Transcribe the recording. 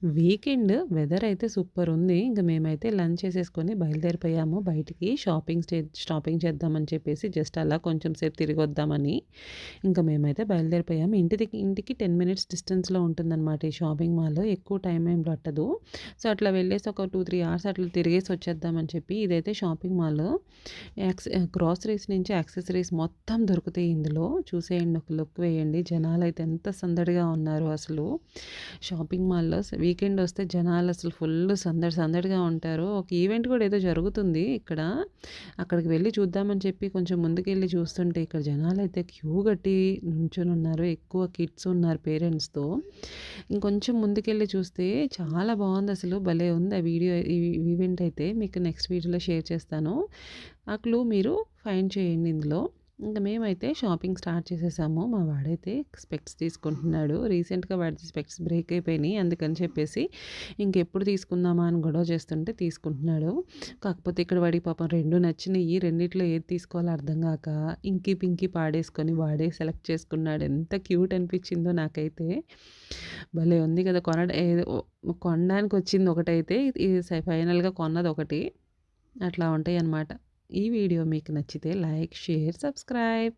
Weekend weather అయితే super ఉంది. ఇంక మేమైతే లంచ్ చేసేసుకొని బయలుదేరిపోయాము బయటికి. షాపింగ్ చేద్దామని చెప్పేసి జస్ట్ అలా కొంచెం సేపు తిరిగొద్దామని. ఇంక మేమైతే బయలుదేరిపోయాము. ఇంటికి 10 మినిట్స్ డిస్టెన్స్‌లో ఉంటుందనమాట ఈ షాపింగ్ మాల్. ఎక్కువ టైం ఏం పట్టదు. సో, అట్లా వెళ్ళేసి ఒక 2, 3 అవర్స్ అట్లా తిరిగేసి వచ్చేద్దామని చెప్పి ఇదైతే షాపింగ్ మాల్. గ్రోసరీస్ నుంచి యాక్సెసరీస్ మొత్తం దొరుకుతాయి ఇందులో. చూసేయండి, ఒక లుక్ వేయండి. జనాలైతే ఎంత సందడిగా ఉన్నారో అసలు. షాపింగ్ మాల్‌లో వీకెండ్ వస్తే జనాలు అసలు ఫుల్ సందడిగా ఉంటారు. ఒక ఈవెంట్ కూడా ఏదో జరుగుతుంది ఇక్కడ. అక్కడికి వెళ్లి చూద్దామని చెప్పి కొంచెం ముందుకెళ్ళి చూస్తుంటే ఇక్కడ జనాలైతే క్యూ కట్టి నుంచొనున్నారు. ఎక్కువ కిడ్స్ ఉన్నారు పేరెంట్స్‌తో. ఇంకొంచెం ముందుకెళ్ళి చూస్తే చాలా బావుందసలు. భలే ఉంది ఆ వీడియో ఈ ఈవెంట్ అయితే. మీకు నెక్స్ట్ వీడియోలో షేర్ చేస్తాను. ఆ క్లూ మీరు ఫైండ్ చేయండి ఇందులో. ఇంక మేమైతే షాపింగ్ స్టార్ట్ చేసేసాము. మా వాడైతే స్పెక్ట్స్ తీసుకుంటున్నాడు. రీసెంట్‌గా వాడి స్పెక్ట్స్ బ్రేక్ అయిపోయినాయి. అందుకని చెప్పేసి ఇంకెప్పుడు తీసుకుందామా అని గొడవ చేస్తుంటే తీసుకుంటున్నాడు. కాకపోతే ఇక్కడ వాడికి పాపం 2 నచ్చినియి. రెండిట్లో ఏది తీసుకోవాలో అర్థం గాక ఇంకీ పింకీ పాడేసుకొని వాడే సెలెక్ట్ చేసుకున్నాడు. ఎంత క్యూట్ అనిపించిందో నాకైతే. భలే ఉంది కదా! కొనడానికొచ్చింది ఒకటైతే ఫైనల్‌గా కొన్నదొకటి. అట్లా ఉంటాయన్నమాట. ఈ వీడియో మీకు నచ్చితే లైక్, షేర్, సబ్స్క్రైబ్.